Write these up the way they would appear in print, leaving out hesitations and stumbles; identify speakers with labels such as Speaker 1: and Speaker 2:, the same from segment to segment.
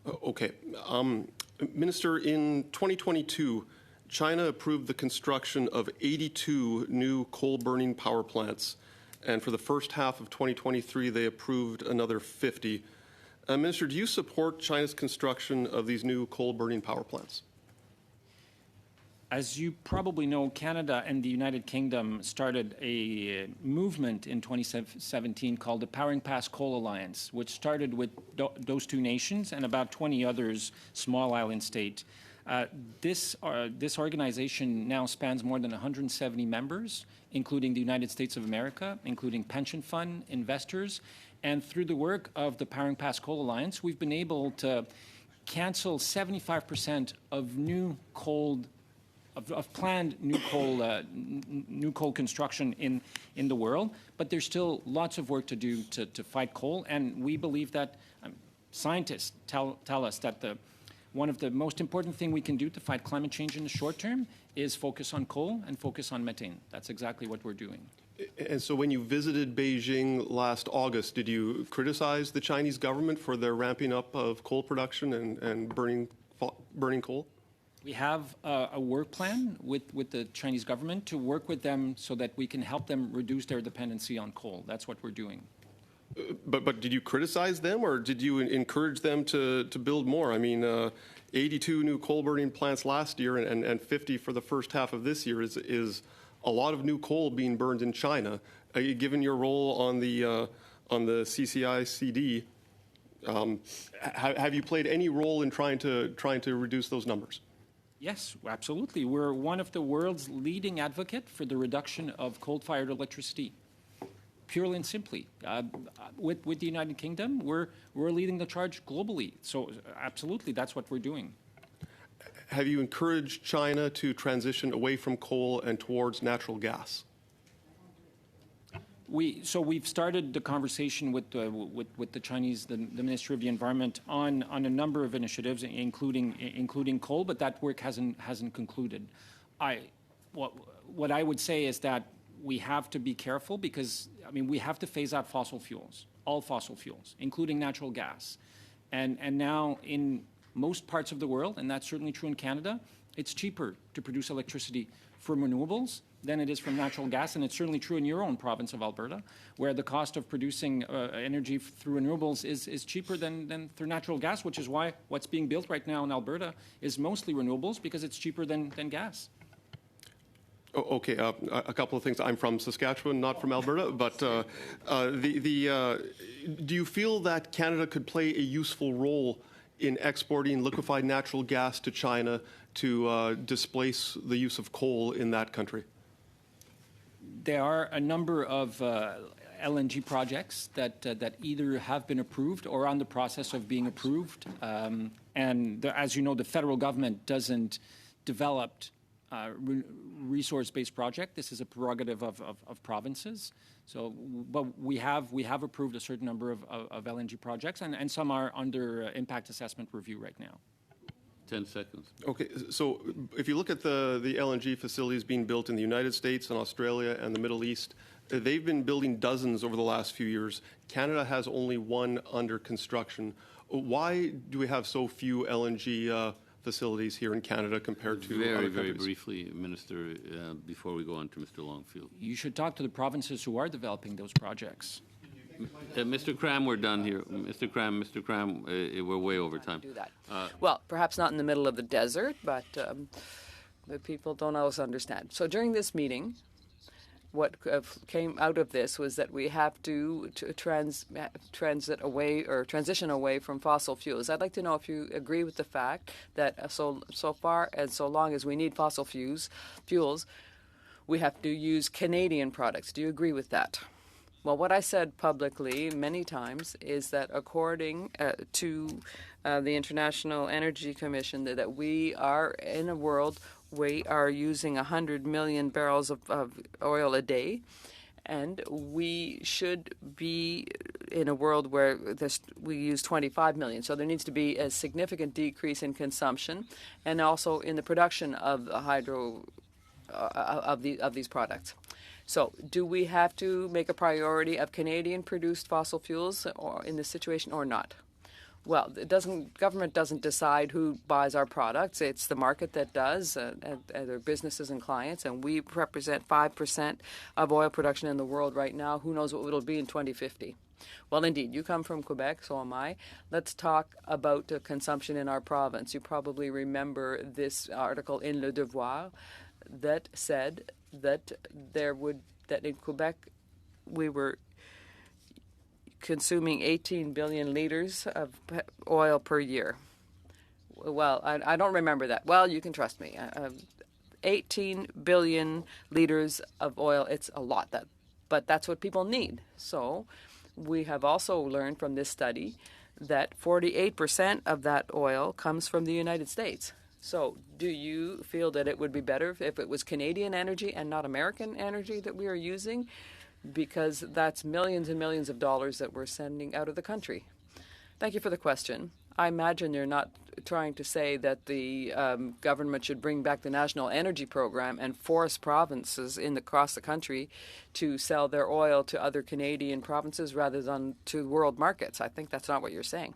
Speaker 1: Okay. Minister, in 2022, China approved the construction of 82 new coal-burning power plants, and for the first half of 2023, they approved another 50. Minister, do you support China's construction of these new coal-burning power plants?
Speaker 2: As you probably know, Canada and the United Kingdom started a movement in 2017 called the Powering Past Coal Alliance, which started with those two nations and about 20 others, small island states. This organization now spans more than 170 members, including the United States of America, including pension fund investors. And through the work of the Powering Past Coal Alliance, we've been able to cancel 75% of new coal of planned new coal construction in the world, but there's still lots of work to do to fight coal, and we believe that scientists tell us that one of the most important things we can do to fight climate change in the short term is focus on coal and focus on methane. That's exactly what we're doing.
Speaker 1: And so when you visited Beijing last August, did you criticize the Chinese government for their ramping up of coal production and burning coal?
Speaker 2: We have a work plan with the Chinese government to work with them so that we can help them reduce their dependency on coal. That's what we're doing.
Speaker 1: But did you criticize them, or did you encourage them to build more? I mean, 82 new coal-burning plants last year and 50 for the first half of this year is a lot of new coal being burned in China. Given your role on the CCI-CD, have you played any role in trying to reduce those numbers?
Speaker 2: Yes, absolutely. We're one of the world's leading advocate for the reduction of coal-fired electricity. Purely and simply, with the United Kingdom, we're leading the charge globally. So absolutely, that's what we're doing.
Speaker 1: Have you encouraged China to transition away from coal and towards natural gas?
Speaker 2: We've started the conversation with the Chinese, the Ministry of the Environment, on a number of initiatives, including coal, but that work hasn't concluded. What I would say is that we have to be careful because we have to phase out fossil fuels, all fossil fuels, including natural gas, and now in most parts of the world, and that's certainly true in Canada, it's cheaper to produce electricity from renewables than it is from natural gas, and it's certainly true in your own province of Alberta, where the cost of producing energy through renewables is cheaper than through natural gas, which is why what's being built right now in Alberta is mostly renewables because it's cheaper than gas.
Speaker 1: Okay, a couple of things. I'm from Saskatchewan, not from Alberta, but do you feel that Canada could play a useful role in exporting liquefied natural gas to China to displace the use of coal in that country?
Speaker 2: There are a number of LNG projects that either have been approved or are on the process of being approved. As you know, the federal government doesn't develop resource-based project. This is a prerogative of provinces. But we have approved a certain number of LNG projects, and some are under impact assessment review right now.
Speaker 3: 10 seconds.
Speaker 1: Okay, so if you look at the LNG facilities being built in the United States and Australia and the Middle East, they've been building dozens over the last few years. Canada has only one under construction. Why do we have so few LNG facilities here in Canada compared to other countries?
Speaker 3: Very briefly, Minister, before we go on to Mr. Longfield.
Speaker 2: You should talk to the provinces who are developing those projects.
Speaker 3: Mr. Cram, we're done here. Mr. Cram, we're way over time.
Speaker 4: Do that. Well, perhaps not in the middle of the desert, but the people don't always understand. So during this meeting, what came out of this was that we have to transition away from fossil fuels. I'd like to know if you agree with the fact that so far and so long as we need fossil fuels, we have to use Canadian products. Do you agree with that? Well, what I said publicly many times is that according to the International Energy Commission, that we are in a world we are using 100 million barrels of oil a day, and we should be in a world where we use 25 million. So there needs to be a significant decrease in consumption and also in the production of these products. So do we have to make a priority of Canadian-produced fossil fuels or in this situation or not? Well, government doesn't decide who buys our products. It's the market that does, and their businesses and clients, and we represent 5% of oil production in the world right now. Who knows what it'll be in 2050? Well, indeed, you come from Quebec, so am I. Let's talk about consumption in our province. You probably remember this article in Le Devoir that said that in Quebec we were consuming 18 billion liters of oil per year. Well, I don't remember that. Well, you can trust me. 18 billion liters of oil, it's a lot, but that's what people need. So we have also learned from this study that 48% of that oil comes from the United States. So do you feel that it would be better if it was Canadian energy and not American energy that we are using? Because that's millions and millions of dollars that we're sending out of the country. Thank you for the question. I imagine you're not trying to say that the government should bring back the National Energy Program and force provinces across the country to sell their oil to other Canadian provinces rather than to world markets. I think that's not what you're saying.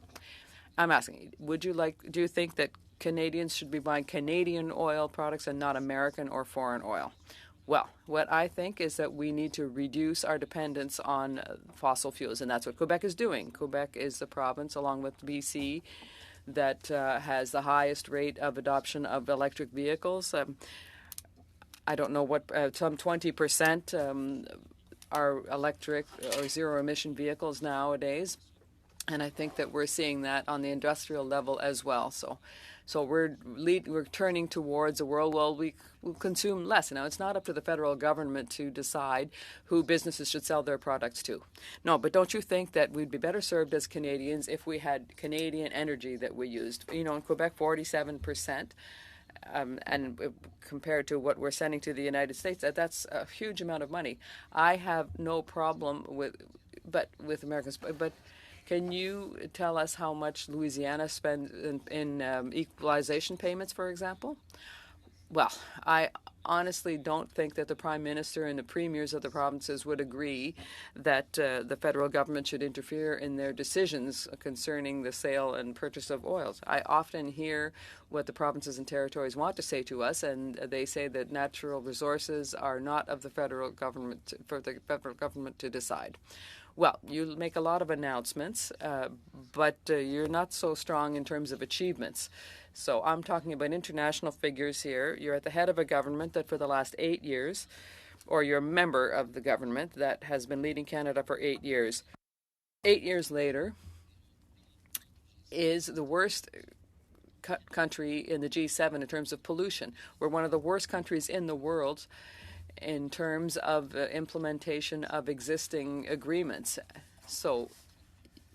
Speaker 4: I'm asking, do you think that Canadians should be buying Canadian oil products and not American or foreign oil? Well, what I think is that we need to reduce our dependence on fossil fuels, and that's what Quebec is doing. Quebec is the province, along with BC, that has the highest rate of adoption of electric vehicles. I don't know what, some 20% are electric or zero-emission vehicles nowadays, and I think that we're seeing that on the industrial level as well. So we're turning towards a world where we will consume less. Now, it's not up to the federal government to decide who businesses should sell their products to. No, but don't you think that we'd be better served as Canadians if we had Canadian energy that we used? You know, in Quebec, 47%. And compared to what we're sending to the United States, that's a huge amount of money. I have no problem with Americans, but can you tell us how much Louisiana spends in equalization payments, for example? Well, I honestly don't think that the Prime Minister and the premiers of the provinces would agree that the federal government should interfere in their decisions concerning the sale and purchase of oils. I often hear what the provinces and territories want to say to us, and they say that natural resources are not of the federal government, for the federal government to decide. Well, you make a lot of announcements, but you're not so strong in terms of achievements. So I'm talking about international figures here. You're at the head of a government that for the last 8 years, or you're a member of the government that has been leading Canada for 8 years. 8 years later is the worst country in the G7 in terms of pollution. We're one of the worst countries in the world in terms of implementation of existing agreements. So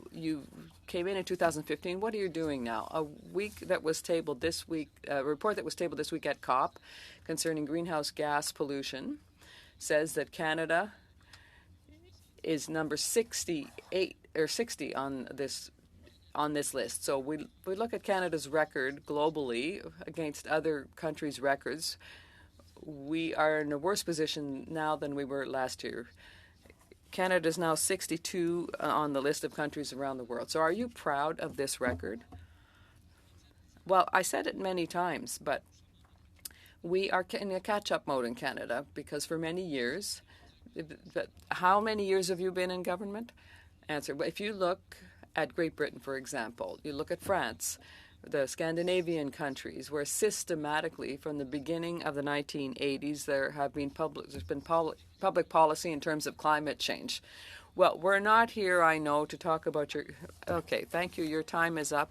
Speaker 4: you came in 2015. What are you doing now? A report that was tabled this week at COP concerning greenhouse gas pollution says that Canada is number 68 or 60 on this list. So we look at Canada's record globally against other countries' records. We are in a worse position now than we were last year. Canada is now 62 on the list of countries around the world. So are you proud of this record? Well, I said it many times, but we are in a catch-up mode in Canada because for many years, how many years have you been in government? Answer, if you look at Great Britain, for example, you look at France, the Scandinavian countries, where systematically from the beginning of the 1980s there's been public policy in terms of climate change. Well, we're not here, I know, to talk about your... Okay, thank you. Your time is up.